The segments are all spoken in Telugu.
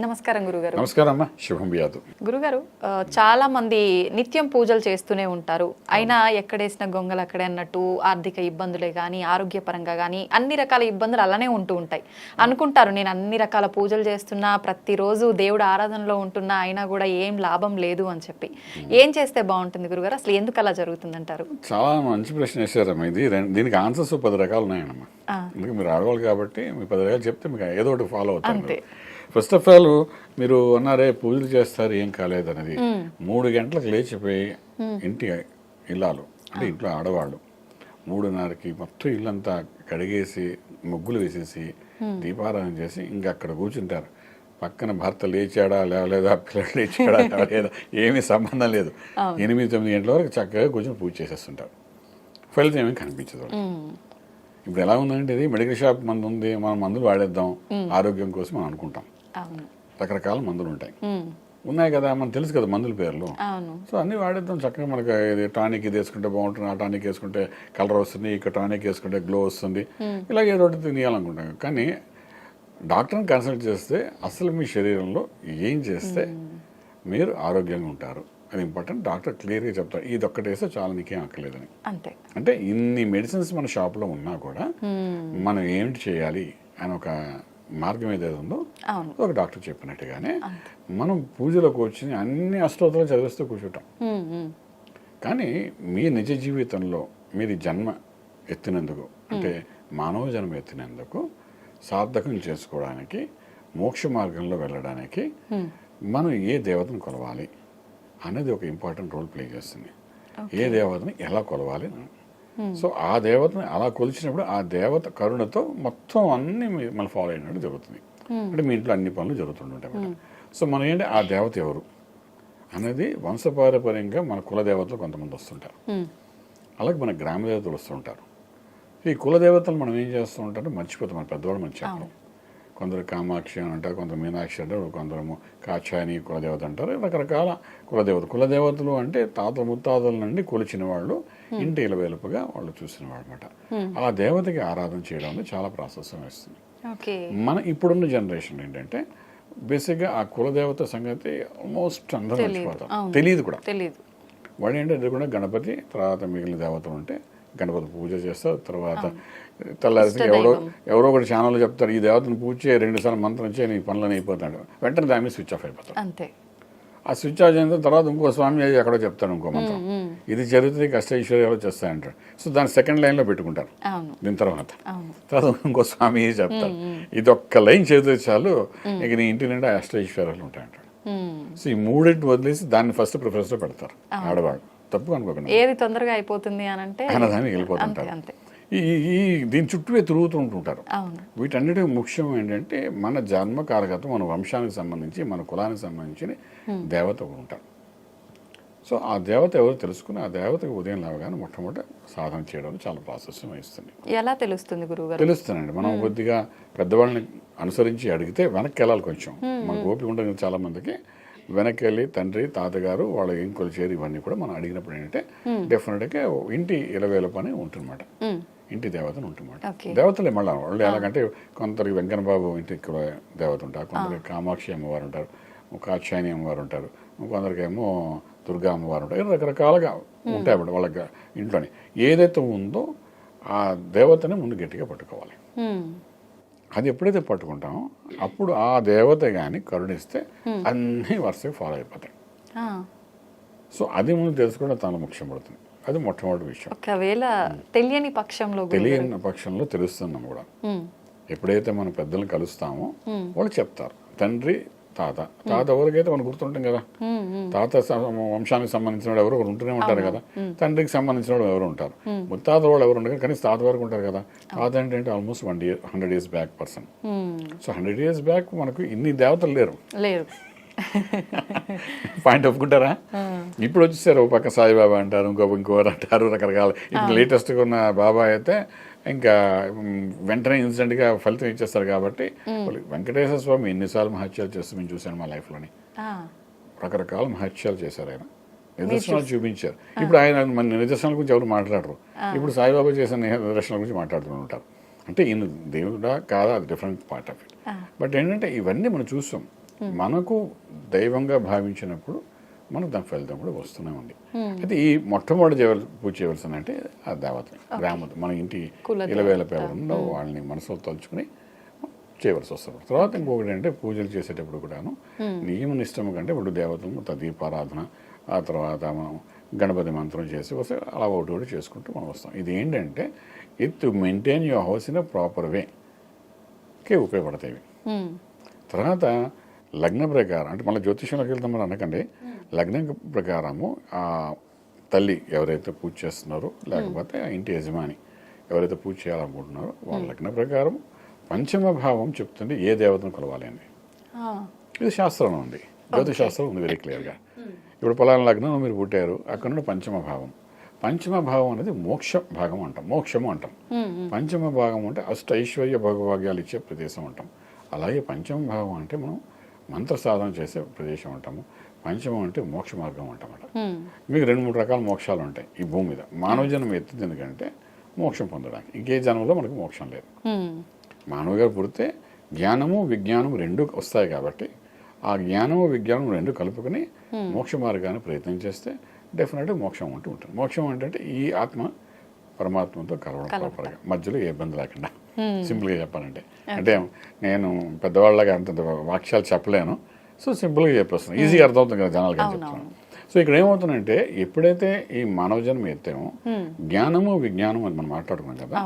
నమస్కారం గురుగారు. నమస్కారం అమ్మా, శుభం వ్యాధు. గురుగారు, చాలా మంది నిత్యం పూజలు చేస్తూనే ఉంటారు. అయినా ఎక్కడేసిన గొంగలు అక్కడే అన్నట్టు ఆర్థిక ఇబ్బందులే కానీ ఆరోగ్యపరంగా కానీ అన్ని రకాల ఇబ్బందులు అలానే ఉంటూ ఉంటాయి. అనుకుంటారు నేను అన్ని రకాల పూజలు చేస్తున్నా, ప్రతిరోజు దేవుడు ఆరాధనలో ఉంటున్నా, అయినా కూడా ఏం లాభం లేదు అని చెప్పి ఏం చేస్తే బాగుంటుంది గురుగారు? అసలు ఎందుకు అలా జరుగుతుందంటారు? చాలా మంచి ప్రశ్న వేశారమ్మా. దీనికి ఆన్సర్స్ 10 రకాలు ఉన్నాయన్నమ్మా. ఎందుకు మీరు ఆడవాళ్ళు కాబట్టి మీ 10 రకాలు చెప్తే మీకు ఏదో ఒకటి ఫాలో అవుతారు. ఫస్ట్ ఆఫ్ ఆల్ మీరు అన్నారే పూజలు చేస్తారు ఏం కాలేదు అనేది. 3 గంటలకు లేచిపోయి ఇంటి ఇల్లాలు అంటే ఇంట్లో ఆడవాళ్ళు 3:30కి మొత్తం ఇల్లంతా కడిగేసి ముగ్గులు వేసేసి దీపారాధన చేసి ఇంకా అక్కడ కూర్చుంటారు. పక్కన భర్త లేచాడా లేవలేదా, పిల్లలు లేచాడా లేదా ఏమీ సంబంధం లేదు. 8-9 గంటల వరకు చక్కగా కూర్చొని పూజ చేసేస్తుంటారు. ఫలితం ఏమీ కనిపించదు. ఇప్పుడు ఎలా ఉందంటే ఇది మెడికల్ షాప్ మందు ఉంది, మనం మందులు వాడేద్దాం ఆరోగ్యం కోసం మనం అనుకుంటాం. రకరకాల మందులు ఉన్నాయి కదా, మనకు తెలుసు కదా మందుల పేర్లు. సో అన్ని వాడేద్దాం చక్కగా. మనకి ఇది టానిక్ ఇది వేసుకుంటే బాగుంటుంది, ఆ టానిక్ వేసుకుంటే కలర్ వస్తుంది, ఇక టానిక్ వేసుకుంటే గ్లో వస్తుంది, ఇలాగ ఏదో ఒకటి తినేయాలనుకుంటాం. కానీ డాక్టర్ని కన్సల్ట్ చేస్తే అసలు మీ శరీరంలో ఏం చేస్తే మీరు ఆరోగ్యంగా ఉంటారు అది ఇంపార్టెంట్. డాక్టర్ క్లియర్గా చెప్తారు ఇది ఒక్కటి వేస్తే చాలా నీకేం అక్కర్లేదని. అంటే ఇన్ని మెడిసిన్స్ మన షాప్లో ఉన్నా కూడా మనం ఏమిటి చేయాలి అని ఒక మార్గం ఏదైతే ఉందో ఒక డాక్టర్ చెప్పినట్టుగానే మనం పూజలోకి వచ్చి అన్ని అష్టోత్తరాలు చదివిస్తూ కూర్చుంటాం. కానీ మీ నిజ జీవితంలో మీరు జన్మ ఎత్తినందుకు అంటే మానవ జన్మ ఎత్తినందుకు సార్థకం చేసుకోవడానికి మోక్ష మార్గంలో వెళ్ళడానికి మనం ఏ దేవతను కొలవాలి అనేది ఒక ఇంపార్టెంట్ రోల్ ప్లే చేస్తుంది. ఏ దేవతని ఎలా కొలవాలి. సో ఆ దేవతని అలా కొలిచినప్పుడు ఆ దేవత కరుణతో మొత్తం అన్ని మనం ఫాలో అయినట్టు జరుగుతుంది. అంటే మీ ఇంట్లో అన్ని పనులు జరుగుతుంటాయి. సో మనం ఏంటి ఆ దేవత ఎవరు అనేది వంశపారపర్యంగా మన కులదేవతలు కొంతమంది వస్తుంటారు. అలాగే మన గ్రామ దేవతలు వస్తుంటారు. ఈ కులదేవతలు మనం ఏం చేస్తూ ఉంటారో మర్చిపోతాం. మన పెద్దవాళ్ళు మనం చెప్పడం. కొందరు కామాక్షి అని అంటారు, కొందరు మీనాక్షి అంటారు, కొందరు కాచాయని కులదేవత అంటారు. రకరకాల కులదేవతలు అంటే తాత ముత్తాతల నుండి కొలిచిన వాళ్ళు ఇంటి ఇలవేలుపుగా వాళ్ళు చూసిన వాళ్ళు అనమాట. ఆ దేవతకి ఆరాధన చేయడం అనేది చాలా ప్రాశస్యం వేస్తుంది. మన ఇప్పుడున్న జనరేషన్ ఏంటంటే బేసిక్గా ఆ కులదేవత సంగతి ఆల్మోస్ట్ అందరూ మర్చిపోతాం, తెలియదు కూడా. వాడు ఏంటంటే అది కూడా గణపతి, తర్వాత మిగిలిన దేవతలు ఉంటే గణపతి పూజ చేస్తారు. తర్వాత తెల్లారి ఎవరో ఒకటి ఛానల్లో చెప్తారు ఈ దేవతను పూజ చేయ 2 సార్లు మంత్రం చేయి నీ పనులను అయిపోతాడు. వెంటనే దాని మీద స్విచ్ ఆఫ్ అయిపోతాడు. ఆ స్విచ్ ఆఫ్ అయిన తర్వాత ఇంకో స్వామి ఎక్కడో చెప్తాడు ఇంకో మంత్రం, ఇది జరుగుతుంది కష్టైశ్వర్యాలు చేస్తాయంటాడు. సో దాన్ని సెకండ్ లైన్లో పెట్టుకుంటారు. దీని తర్వాత ఇంకో స్వామి చెప్తారు ఇది ఒక్క లైన్ చేస్తే చాలు ఇక నీ ఇంటి నిండా అష్టైశ్వర్యాలు ఉంటాయంటాడు. సో ఈ 3 వదిలేసి దాన్ని ఫస్ట్ ప్రిఫరెన్స్లో పెడతారు ఆడవాళ్ళు. తప్పు అనుకోకుండా ఏది తొందరగా అయిపోతుంది అని అంటే దానికి వెళ్ళిపోతుంటారు. ఈ దీని చుట్టూ తిరుగుతుంటుంటారు. వీటన్నిటి ముఖ్యం ఏంటంటే మన జన్మకారకత్వం, మన వంశానికి సంబంధించి మన కులానికి సంబంధించిన దేవత ఉంటారు. సో ఆ దేవత ఎవరు తెలుసుకుని ఆ దేవతకు ఉదయం లేవగానే మొట్టమొదటి సాధన చేయడం చాలా ప్రాశస్యం వహిస్తుంది. ఎలా తెలుస్తుంది గురువుగారు? తెలుస్తుందండి. మనం కొద్దిగా పెద్దవాళ్ళని అనుసరించి అడిగితే వెనక్కి వెళ్ళాలి. కొంచెం మనకు ఓపిక ఉంటుంది చాలా మందికి. వెనక్కి వెళ్ళి తండ్రి తాతగారు వాళ్ళ ఏం కొలిచేరు ఇవన్నీ కూడా మనం అడిగినప్పుడు ఏంటంటే డెఫినెట్గా ఇంటి ఇలవేల పని ఉంటుందన్నమాట. ఇంటి దేవతను ఉంటుందన్నమాట. దేవతలే మళ్ళీ వాళ్ళు ఎలాగంటే కొందరికి వెంకన్నబాబు ఇంటి దేవత ఉంటారు, కొందరికి కామాక్షి అమ్మవారు ఉంటారు, కాచాయని అమ్మవారు ఉంటారు, కొందరికేమో దుర్గా అమ్మవారు ఉంటారు. రకరకాలుగా ఉంటాయి అన్నమాట వాళ్ళకి ఇంట్లోని. ఏదైతే ఉందో ఆ దేవతని ముందు గట్టిగా పట్టుకోవాలి. అది ఎప్పుడైతే పట్టుకుంటామో అప్పుడు ఆ దేవత కానీ కరుణిస్తే అన్నీ వరుసగా ఫాలో అయిపోతాయి. సో అది ముందు తెలుసుకోవడం చాలా ముఖ్యం పడుతుంది. అది మొట్టమొదటి విషయం. ఒకవేళ తెలియని పక్షంలో తెలుస్తున్నాం కూడా. ఎప్పుడైతే మనం పెద్దలను కలుస్తామో వాళ్ళు చెప్తారు. తండ్రి తాత ఎవరికైతే మనం గుర్తుంటాం కదా. తాత వంశానికి సంబంధించిన వాడు ఎవరు ఒకరు ఉంటూనే ఉంటారు కదా. తండ్రికి సంబంధించిన వాడు ఎవరు ఉంటారు. ముత్తాత వాళ్ళు ఎవరు ఉంటారు, కానీ తాత వరకు ఉంటారు కదా. తాత ఏంటంటే almost 100 years back person. So 100 years back మనకు ఇన్ని దేవతలు లేరు. పాయింట్ ఒప్పుకుంటారా? ఇప్పుడు వచ్చేసారు ఒక పక్క సాయిబాబా అంటారు, ఇంకోరు అంటారు, రకరకాల. ఇప్పుడు లేటెస్ట్గా ఉన్న బాబా అయితే ఇంకా వెంటనే ఇన్సిడెంట్గా ఫలితం ఇచ్చేస్తారు. కాబట్టి వెంకటేశ్వర స్వామి ఎన్నిసార్లు మహత్యాలు చేస్తూ మేము చూశాను మా లైఫ్లోని. రకరకాల మహత్యాలు చేశారు ఆయన. నిదర్శనాలు చూపించారు. ఇప్పుడు ఆయన మన నిదర్శనాల గురించి ఎవరు మాట్లాడరు. ఇప్పుడు సాయిబాబా చేసిన నిదర్శనాల గురించి మాట్లాడుతూ ఉంటారు. అంటే ఈయన దేవుడా కాదా అది different part of it. But ఏంటంటే ఇవన్నీ మనం చూస్తాం. మనకు దైవంగా భావించినప్పుడు మనకు దాని ఫలితం కూడా వస్తూనే ఉంది. అయితే ఈ మొట్టమొదటి పూజ చేయవలసిన అంటే ఆ దేవతని, గ్రామ మన ఇంటి ఇలవేల పేరుందో వాళ్ళని మనసులో తలుచుకుని చేయవలసి వస్తుంది. తర్వాత ఇంకొకటి అంటే పూజలు చేసేటప్పుడు కూడాను నియమ నిష్టము కంటే ఇప్పుడు దేవతలను దీపారాధన, ఆ తర్వాత మనం గణపతి మంత్రం చేసి వస్తే అలా ఒకటి ఒకటి చేసుకుంటూ మనం వస్తాం. ఇది ఏంటంటే it to maintain your house in a proper way ఉపయోగపడతాయి. తర్వాత లగ్న ప్రకారం అంటే మళ్ళీ జ్యోతిష్యంలోకి వెళ్తాం మనం అనకండి, లగ్నం ప్రకారము ఆ తల్లి ఎవరైతే పూజ చేస్తున్నారో లేకపోతే ఆ ఇంటి యజమాని ఎవరైతే పూజ చేయాలనుకుంటున్నారో వాళ్ళ లగ్న ప్రకారం పంచమ భావం చెప్తుంది ఏ దేవతను కొలవాలి అని. ఇది శాస్త్రంలో ఉంది, జ్యోతిష్ శాస్త్రం ఉంది వెరీ క్లియర్గా. ఇప్పుడు పలానా లగ్నంలో మీరు పుట్టారు, అక్కడ నుండి పంచమ భావం. పంచమ భావం అనేది మోక్ష భాగం అంటాం, మోక్షము అంటాం. పంచమ భాగం అంటే అష్ట ఐశ్వర్య భోగభాగ్యాలు ఇచ్చే ప్రదేశం అంటాం. అలాగే పంచమ భావం అంటే మనం మంత్ర సాధన చేసే ప్రదేశం అంటాము. పంచమం అంటే మోక్ష మార్గం అంటామట. మీకు 2-3 రకాల మోక్షాలు ఉంటాయి ఈ భూమి మీద. మానవ జన్మ ఎత్తింది ఎందుకంటే మోక్షం పొందడానికి, ఇంకే జన్మలో మనకు మోక్షం లేదు. మానవుగా పుడితే జ్ఞానము విజ్ఞానం 2 వస్తాయి కాబట్టి ఆ జ్ఞానము విజ్ఞానం 2 కలుపుకొని మోక్ష మార్గాన్ని ప్రయత్నం చేస్తే డెఫినెట్గా మోక్షం అంటూ ఉంటుంది. మోక్షం అంటే ఈ ఆత్మ పరమాత్మతో కలవడం ప్రాపర్గా, మధ్యలో ఏ ఇబ్బంది లేకుండా. సింపుల్గా చెప్పాలంటే, అంటే నేను పెద్దవాళ్ళగా అంత వాక్యాలు చెప్పలేను, సో సింపుల్గా చెప్పేస్తున్నాను, ఈజీగా అర్థమవుతుంది కదా జనాలుగా చెప్తున్నాను. సో ఇక్కడ ఏమవుతుందంటే ఎప్పుడైతే ఈ మానవ జన్మ ఎత్తామో జ్ఞానము విజ్ఞానం అని మనం మాట్లాడుకున్నాం కదా.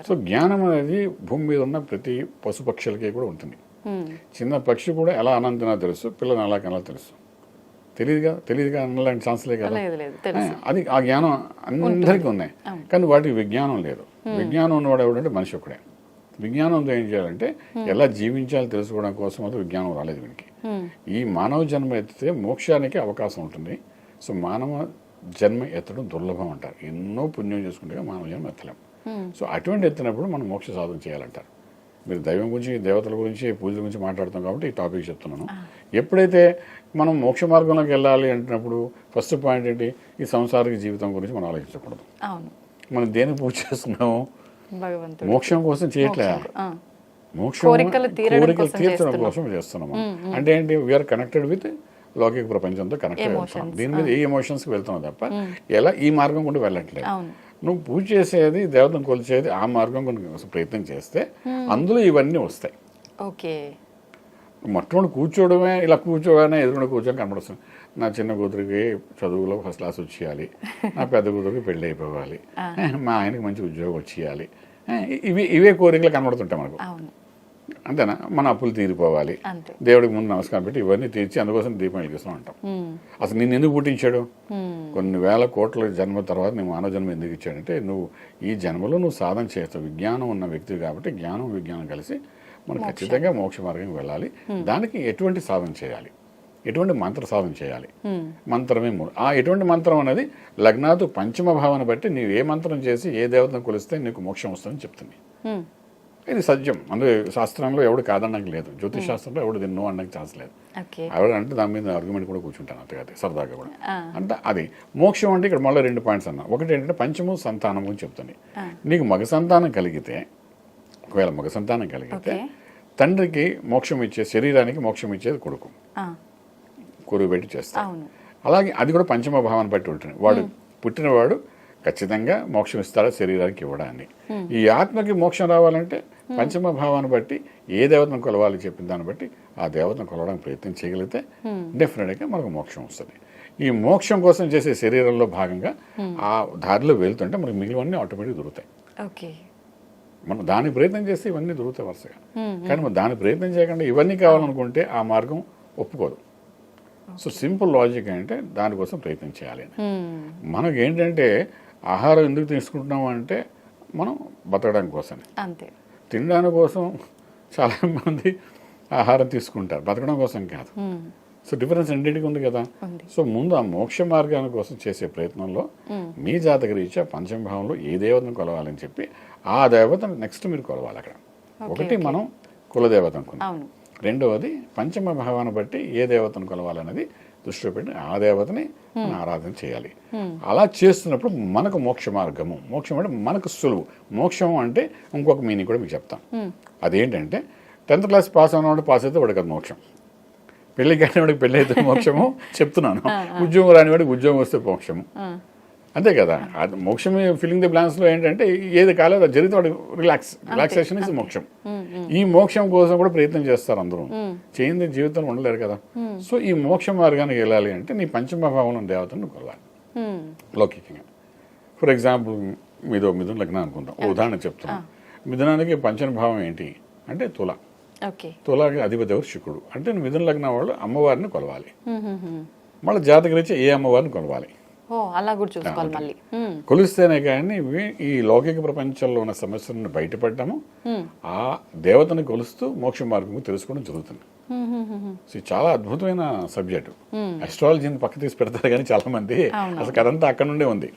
సో జ్ఞానం అనేది భూమి మీద ఉన్న ప్రతి పశుపక్షులకి కూడా ఉంటుంది. చిన్న పక్షి కూడా ఎలా అనంతనా తెలుసు, పిల్లలు ఎలా కనాలో తెలుసు. తెలియదుగా అనలాంటి ఛాన్స్లే కదా. అది ఆ జ్ఞానం అందరికీ ఉన్నాయి, కానీ వాటికి విజ్ఞానం లేదు. విజ్ఞానం ఉన్నవాడు ఎవడంటే మనిషి ఒక్కడే. విజ్ఞానంతో ఏం చేయాలంటే ఎలా జీవించాలో తెలుసుకోవడం కోసం అది విజ్ఞానం రాలేదు వీనికి. ఈ మానవ జన్మ ఎత్తితే మోక్షానికి అవకాశం ఉంటుంది. సో మానవ జన్మ ఎత్తడం దుర్లభం అంటారు. ఎన్నో పుణ్యం చేసుకుంటే మానవ జన్మ ఎత్తలేం. సో అటువంటి ఎత్తినప్పుడు మనం మోక్ష సాధన చేయాలంటారు. మీరు దైవం గురించి, దేవతల గురించి, పూజల గురించి మాట్లాడుతాం కాబట్టి ఈ టాపిక్ చెప్తున్నాను. ఎప్పుడైతే మనం మోక్ష మార్గంలోకి వెళ్ళాలి అంటున్నప్పుడు ఫస్ట్ పాయింట్ ఏంటి, ఈ సంసారిక జీవితం గురించి మనం ఆలోచించకూడదు. మనం దేనికి పూజ చేస్తున్నాము? మోక్షం కోసం చేయట్లేదు, మోక్షం కోరికలు తీర్చడం కోసం చేస్తున్నాము. అంటే ఏంటి, వీఆర్ కనెక్టెడ్ విత్ లౌకిక ప్రపంచంతో కనెక్టెడ్ వెళ్తున్నాం. దీని మీద ఏ ఎమోషన్స్కి వెళ్తున్నాం తప్ప ఎలా ఈ మార్గం కూడా వెళ్ళట్లేదు. నువ్వు పూజ చేసేది, దేవతను కొలిచేది ఆ మార్గం కొన్ని ప్రయత్నం చేస్తే అందులో ఇవన్నీ వస్తాయి. ఓకే, మొట్టమొదటి కూర్చోవడమే, ఇలా కూర్చోగానే ఎదురుకుండా కూర్చొని కనబడుతుంది. నా చిన్న కూతురికి చదువులో ఫస్ట్ క్లాస్ వచ్చేయాలి, నా పెద్ద కూతురికి పెళ్ళి అయిపోవాలి, మా ఆయనకి మంచి ఉద్యోగం వచ్చేయాలి, ఇవే కోరికలు కనబడుతుంటాయి మనకు. అంతేనా? మన అప్పులు తీరిపోవాలి, దేవుడికి ముందు నమస్కారం పెట్టి ఇవన్నీ తీర్చి అందుకోసం దీపం వెలిగిస్తూ ఉంటాం. అసలు నిన్ను ఎందుకు పుట్టించాడు? కొన్ని వేల కోట్ల జన్మ తర్వాత నీ మానవ జన్మ ఎందుకు ఇచ్చాడంటే నువ్వు ఈ జన్మలో నువ్వు సాధన చేస్తావు. విజ్ఞానం ఉన్న వ్యక్తి కాబట్టి జ్ఞానం విజ్ఞానం కలిసి మనం ఖచ్చితంగా మోక్ష మార్గం వెళ్ళాలి. దానికి ఎటువంటి సాధన చేయాలి, ఎటువంటి మంత్ర సాధన చేయాలి? మంత్రమే ఆ ఎటువంటి మంత్రం అనేది లగ్నాతు పంచమ భావన బట్టి నీవు ఏ మంత్రం చేసి ఏ దేవతను కొలిస్తే నీకు మోక్షం వస్తుందని చెప్తుంది. ఇది సత్యం. అందుకే శాస్త్రంలో ఎవడు కాదనడానికి లేదు, జ్యోతిష్ శాస్త్రంలో ఎవడు దీన్ని నో అనడానికి ఛాన్స్ లేదు. ఎవరు అంటే దాని మీద ఆర్గ్యుమెంట్ కూడా కూర్చుంటాను అంతగా సరదాగా కూడా. అంటే అది మోక్షం అంటే ఇక్కడ మళ్ళీ 2 పాయింట్స్ అన్నా. ఒకటి ఏంటంటే పంచము సంతానం అని చెప్తుంది. నీకు మగ సంతానం కలిగితే, ఒకవేళ మగ సంతానం కలిగితే తండ్రికి మోక్షం ఇచ్చే, శరీరానికి మోక్షం ఇచ్చేది కొడుకు, కొరువు పెట్టి చేస్తాడు. అలాగే అది కూడా పంచమ భావాన్ని బట్టి ఉంటుంది. వాడు పుట్టినవాడు ఖచ్చితంగా మోక్షం ఇస్తాడా శరీరానికి ఇవ్వడాన్ని. ఈ ఆత్మకి మోక్షం రావాలంటే పంచమ భావాన్ని బట్టి ఏ దేవతను కొలవాలి చెప్పిన దాన్ని బట్టి ఆ దేవతను కొలవడానికి ప్రయత్నం చేయగలిగితే డెఫినెట్గా మనకు మోక్షం వస్తుంది. ఈ మోక్షం కోసం చేసే శరీరంలో భాగంగా ఆ దారిలో వెళ్తుంటే మనకు మిగిలివన్నీ ఆటోమేటిక్ దొరుకుతాయి. మనం దానికి ప్రయత్నం చేస్తే ఇవన్నీ దొరుకుతాయి వరుసగా. కానీ మనం దానికి ప్రయత్నం చేయకుండా ఇవన్నీ కావాలనుకుంటే ఆ మార్గం ఒప్పుకోదు. సో సింపుల్ లాజిక్ అంటే దానికోసం ప్రయత్నం చేయాలి. మనకు ఏంటంటే ఆహారం ఎందుకు తీసుకుంటున్నాం అంటే మనం బతకడానికి కోసమే. తినడానికి కోసం చాలా మంది ఆహారం తీసుకుంటారు, బతకడం కోసం కాదు. సో డిఫరెన్స్ రెండింటికి ఉంది కదా. సో ముందు ఆ మోక్ష మార్గాల కోసం చేసే ప్రయత్నంలో మీ జాతక రీత్యా పంచమ భావంలో ఏ దేవతను కొలవాలని చెప్పి ఆ దేవతను నెక్స్ట్ మీరు కొలవాలి. అక్కడ ఒకటి మనం కులదేవత అనుకున్నాం, రెండవది పంచమ భావాన్ని బట్టి ఏ దేవతను కొలవాలన్నది దృష్టిలో పెట్టి ఆ దేవతని మనం ఆరాధన చేయాలి. అలా చేస్తున్నప్పుడు మనకు మోక్ష మార్గము, మోక్షం అంటే మనకు సులువు. మోక్షం అంటే ఇంకొక మీనింగ్ కూడా మీకు చెప్తాను. అదేంటంటే 10th క్లాస్ పాస్ అయినవాడు పాస్ అయితే వాడికి అది మోక్షం. పెళ్లి కానివాడికి పెళ్లి అయితే మోక్షము చెప్తున్నాను, ఉద్యోగం రానివాడికి ఉద్యోగం వస్తే మోక్షము, అంతే కదా. అది మోక్షం ఫిల్లింగ్ ది బ్లాంక్స్ లో ఏంటంటే ఏది కాలేదు అది జరిగితే వాడు రిలాక్సేషన్ ఇస్ మోక్షం. ఈ మోక్షం కోసం కూడా ప్రయత్నం చేస్తారు అందరూ, చేయింది జీవితంలో ఉండలేరు కదా. సో ఈ మోక్ష మార్గానికి వెళ్ళాలి అంటే నీ పంచమభావంలో దేవతను కొలవాలి లౌకికంగా. ఫర్ ఎగ్జాంపుల్ మిథున లగ్నం అనుకుందాం, ఉదాహరణ చెప్తున్నాను. మిథునానికి పంచమభావం ఏంటి అంటే తుల. తులాకి అధిపతి ఎవరు శుక్రుడు. అంటే మిథున లగ్నం వాళ్ళు అమ్మవారిని కొలవాలి. మళ్ళీ జాతకరీత్యా ఏ అమ్మవారిని కొలవాలి, అలా కూడా చూసుకోవాలి మళ్ళీ. కొలిస్తేనే కానీ ఈ లౌకిక ప్రపంచంలో ఉన్న సమస్యలను బయటపడ్డాము, ఆ దేవతను కొలుస్తూ మోక్ష మార్గం తెలుసుకోవడం జరుగుతుంది. సో చాలా అద్భుతమైన సబ్జెక్టు. అస్ట్రాలజీని పక్క తీసి పెడతారు కానీ చాలా మంది అసలు కథంతా అక్కడ నుండే ఉంది.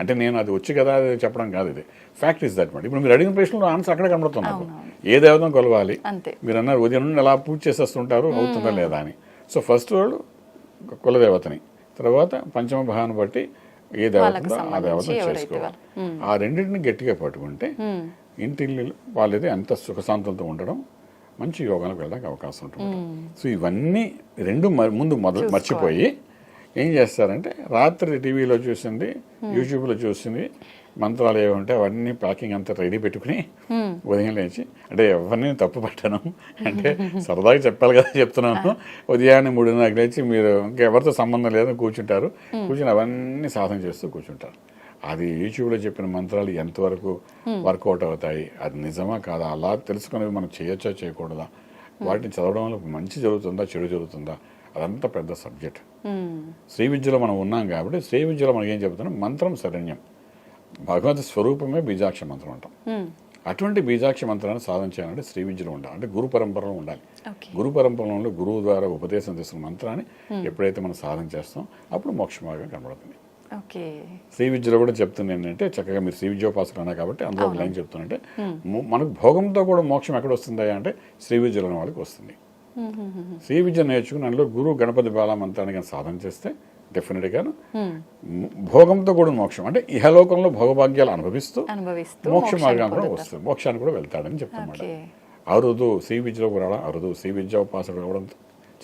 అంటే నేను అది వచ్చి కదా అది చెప్పడం కాదు, ఇది ఫ్యాక్ట్ ఇస్ దట్ మాట. ఇప్పుడు మీరు అడిగిన ప్రశ్నలో ఆన్సర్ అక్కడే కనబడుతున్నారు. ఏ దేవతను కొలవాలి, మీరు అన్నారు ఉదయం నుండి ఎలా పూజ చేసేస్తుంటారు అవుతుందా లేదా అని. సో ఫస్ట్ వాళ్ళు కులదేవతని, తర్వాత పంచమ భావాన్ని బట్టి ఏ దేవత ఉందో ఆ దేవతను చేసుకోవాలి. ఆ రెండింటిని గట్టిగా పట్టుకుంటే ఇంటిల్లు వాళ్ళది అంత సుఖశాంతంతో ఉండడం, మంచి యోగాలకు వెళ్ళడానికి అవకాశం ఉంటుంది. సో ఇవన్నీ రెండు ముందు మర్చిపోయి ఏం చేస్తారంటే రాత్రి టీవీలో చూసింది, యూట్యూబ్లో చూసింది మంత్రాలు ఏమంటే అవన్నీ ప్యాకింగ్ అంతా రెడీ పెట్టుకుని ఉదయం లేచి, అంటే ఎవరిని తప్పు పట్టాను అంటే సరదాగా చెప్పాలి కదా చెప్తున్నాను, ఉదయాన్నే 3:30 లేచి మీరు ఇంకెవరితో సంబంధం లేదని కూర్చుంటారు, కూర్చుని అవన్నీ సాధన చేస్తూ కూర్చుంటారు. అది యూట్యూబ్లో చెప్పిన మంత్రాలు ఎంతవరకు వర్కౌట్ అవుతాయి, అది నిజమా కాదా, అలా తెలుసుకునేవి మనం చేయొచ్చా చేయకూడదా, వాటిని చదవడం వల్ల మంచి జరుగుతుందా చెడు జరుగుతుందా, అదంతా పెద్ద సబ్జెక్ట్. శ్రీ విద్యలో మనం ఉన్నాం కాబట్టి శ్రీ విద్యలో మనకి ఏం చెబుతున్నాం, మంత్రం శరణ్యం, భగవత్ స్వరూపమే బీజాక్ష మంత్రం అంటాం. అటువంటి బీజాక్ష మంత్రాన్ని సాధన చేయాలంటే శ్రీ విద్యలో ఉండాలి, అంటే గురు పరంపరలో ఉండాలి. గురు పరంపరలో గురువు ద్వారా ఉపదేశం తీసుకున్న మంత్రాన్ని ఎప్పుడైతే మనం సాధన చేస్తాం అప్పుడు మోక్ష మార్గం కనబడుతుంది. శ్రీ విద్యలో కూడా చెప్తుంది ఏంటంటే, చక్కగా మీరు శ్రీ విద్యోపాసకులు అన్నా కాబట్టి అందులో ఒక లైన్ చెప్తున్నంటే, మనకు భోగంతో కూడా మోక్షం ఎక్కడ వస్తుందా అంటే శ్రీ విద్యలో వాళ్ళకి వస్తుంది. శ్రీ విద్య నేర్చుకుని అందులో గురువు గణపతి బాల మంత్రాన్ని కానీ సాధన చేస్తే డెఫినెట్గా భోగంతో కూడా మోక్షం, అంటే ఇహలోకంలో భోగభాగ్యాలు అనుభవిస్తూ మోక్ష మార్గాన్ని కూడా వస్తుంది, మోక్షాన్ని కూడా వెళ్తాడని చెప్తామాట. అరుదు శ్రీ విద్యలోకి రావడం, అరుదు శ్రీ విద్యోపాసకుడు రావడం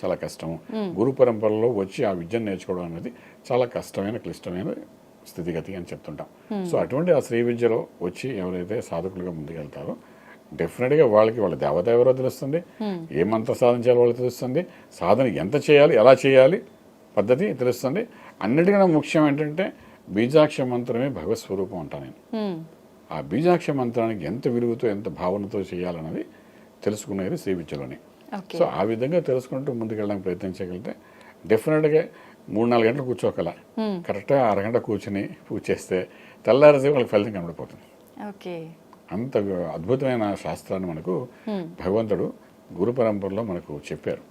చాలా కష్టం. గురు పరంపరలో వచ్చి ఆ విద్యను నేర్చుకోవడం అనేది చాలా కష్టమైన క్లిష్టమైన స్థితిగతి అని చెప్తుంటాం. సో అటువంటి ఆ శ్రీ విద్యలో వచ్చి ఎవరైతే సాధకులుగా ముందుకెళ్తారో డెఫినెట్గా వాళ్ళకి వాళ్ళ దేవత ఎవరో తెలుస్తుంది, ఏ మంత్ర సాధన చేయాలో వాళ్ళకి తెలుస్తుంది, సాధన ఎంత చేయాలి ఎలా చేయాలి పద్ధతి తెలుస్తుంది. అన్నిటికన్నా ముఖ్యం ఏంటంటే బీజాక్ష మంత్రమే భగవత్ స్వరూపం అంటా నేను. ఆ బీజాక్ష మంత్రానికి ఎంత విలువతో ఎంత భావనతో చేయాలన్నది తెలుసుకునేది శ్రీ విద్యలోనే. సో ఆ విధంగా తెలుసుకుంటూ ముందుకెళ్ళడానికి ప్రయత్నం చేయగలిగితే డెఫినెట్గా 3-4 గంటలు కూర్చోకల కరెక్ట్గా 1 గంట కూర్చుని పూజ చేస్తే తెల్లారిసే వాళ్ళకి ఫలితం కనబడిపోతుంది. అంత అద్భుతమైన శాస్త్రాన్ని మనకు భగవంతుడు గురు పరంపరలో మనకు చెప్పారు.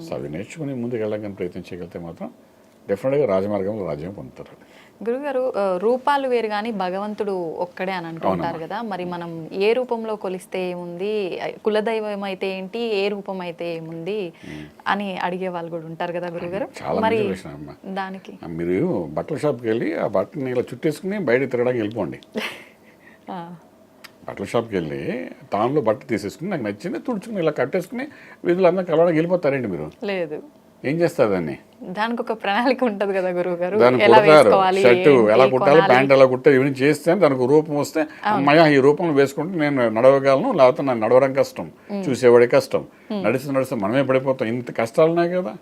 సో అవి నేర్చుకుని ముందుకు వెళ్ళడానికి ప్రయత్నం చేయగలిగితే మాత్రం డెఫినెట్గా రాజమార్గంలో రాజ్యం పొందుతారు. గురుగారు, రూపాలు వేరు కానీ భగవంతుడు ఒక్కడే అని అంటుంటారు కదా, మరి మనం ఏ రూపంలో కొలిస్తే ఏముంది, కులదైవం అయితే ఏంటి, ఏ రూపం అయితే ఏముంది అని అడిగే వాళ్ళు కూడా ఉంటారు కదా గురుగారు. మరి దానికి మీరు బట్టల షాప్కి వెళ్ళి ఆ బట్టని ఇలా చుట్టేసుకుని బయట తిరగడానికి వెళ్ళిపోండి. బట్టల షాప్కి వెళ్ళి తానులో బట్ట తీసేసుకుని నాకు నచ్చింది తుడుచుకుని ఇలా కట్టేసుకుని వీధులందరూ కలవడానికి వెళ్ళిపోతారండి. మీరు లేదు ఏం చేస్తారు దాన్ని, దానికి ఒక ప్రణాళిక ఉంటది కదా గురువు గారు, దాన్ని కుడతారు, షర్ట్ ఎలా కుట్టాలి, ప్యాంట్ ఎలా కుట్టాలి, ఇవన్నీ చేస్తే దానికి రూపం వస్తే అమ్మాయి ఈ రూపంలో వేసుకుంటే నేను నడవగలను, లేకపోతే నాకు నడవడం కష్టం, చూసేవాడే కష్టం, నడిస్తే మనమే పడిపోతాం, ఇంత కష్టాలు ఉన్నాయి కదా.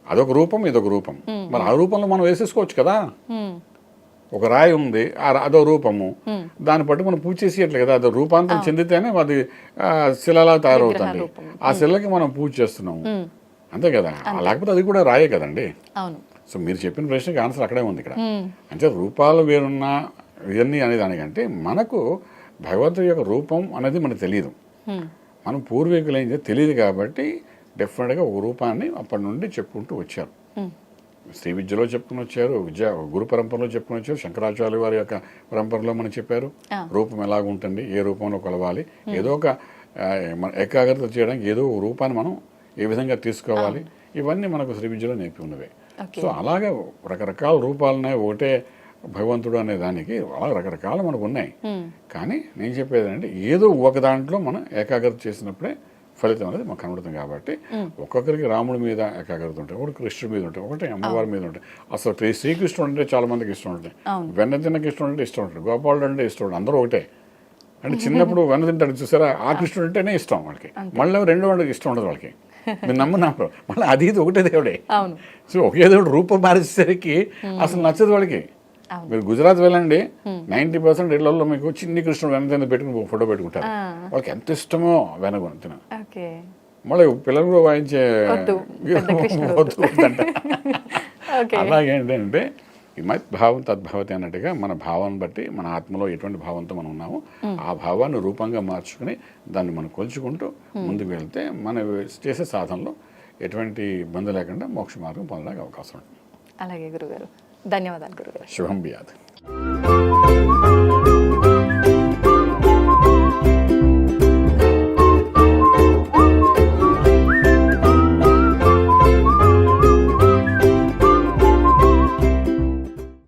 అదొక రూపం ఇదొక రూపం, మరి ఆ రూపంలో మనం వేసేసుకోవచ్చు కదా. ఒక రాయి ఉంది అదో రూపము, దాన్ని బట్టి మనం పూజ చేసేయట్లే కదా, అదో రూపాంతరం చెందితేనే అది శిలలా తయారవుతుంది, ఆ శిలకి మనం పూజ చేస్తున్నాము అంతే కదా, లేకపోతే అది కూడా రాయే కదండి. సో మీరు చెప్పిన ప్రశ్నకి ఆన్సర్ అక్కడే ఉంది ఇక్కడ. అంటే రూపాలు వేరున్నా ఇవన్నీ అనే దానికంటే మనకు భగవంతుడి యొక్క రూపం అనేది మనకు తెలియదు, మనం పూర్వీకులు ఏం తెలియదు కాబట్టి డెఫినెట్గా ఒక రూపాన్ని అప్పటి నుండి చెప్పుకుంటూ వచ్చారు. శ్రీ విద్యలో చెప్పుకుని వచ్చారు, గురు పరంపరలో చెప్పుకుని వచ్చారు, శంకరాచార్య వారి యొక్క పరంపరలో మనం చెప్పారు రూపం ఎలాగ ఉంటుంది, ఏ రూపంలో కొలవాలి, ఏదో ఒక ఏకాగ్రత చేయడానికి ఏదో ఒక రూపాన్ని మనం ఏ విధంగా తీసుకోవాలి, ఇవన్నీ మనకు శ్రీ విద్యలో నేర్పి ఉన్నవే. సో అలాగే రకరకాల రూపాలున్నాయి, ఒకటే భగవంతుడు అనే దానికి అలా రకరకాలు మనకు ఉన్నాయి. కానీ నేను చెప్పేది అంటే ఏదో ఒక దాంట్లో మనం ఏకాగ్రత చేసినప్పుడే ఫలితం అనేది మాకు కనబడుతుంది. కాబట్టి ఒక్కొక్కరికి రాముడి మీద ఏకాగ్రత ఉంటాయి, ఒకటి కృష్ణుడి మీద ఉంటాయి, ఒకటి అమ్మవారి మీద ఉంటాయి. అసలు శ్రీకృష్ణుడు అంటే చాలా మందికి ఇష్టం ఉంటుంది, వెన్న తిన్న కృష్ణుడు అంటే ఇష్టం ఉంటుంది, గోపాలుడు అంటే ఇష్టం ఉంటుంది, అందరూ ఒకటే. అంటే చిన్నప్పుడు వెన్న తింటాడు చూసారా, ఆ కృష్ణుడు అంటేనే ఇష్టం వాళ్ళకి. మళ్ళీ రెండో వాడికి ఇష్టం ఉండదు వాళ్ళకి. మీరు నమ్మరు, మళ్ళీ అది ఇది ఒకటే దేవుడే. సో ఒకే దేవుడు రూపం మారేసరికి అసలు నచ్చదు వాళ్ళకి. మీరు గుజరాత్ వెళ్ళండి, 90% ఇళ్లలో మీకు చిన్ని కృష్ణుడు వెనక పెట్టుకుని ఫోటో పెట్టుకుంటారు. వాళ్ళకి ఎంత ఇష్టమో వెనగొని తిన. మళ్ళీ పిల్లలు కూడా వాయించే వద్దంట. అలాగేంటంటే మత్ భావం తద్భావతి అన్నట్టుగా మన భావాన్ని బట్టి మన ఆత్మలో ఎటువంటి భావంతో మనం ఉన్నామో ఆ భావాన్ని రూపంగా మార్చుకుని దాన్ని మనం కొలుచుకుంటూ ముందుకు వెళ్తే మనం చేసే సాధనలో ఎటువంటి ఇబ్బంది లేకుండా మోక్ష మార్గం పొందడానికి అవకాశం ఉంటుంది. అలాగే గురుగారు, ధన్యవాదాలు గురుగారు. శుభం బియాద్.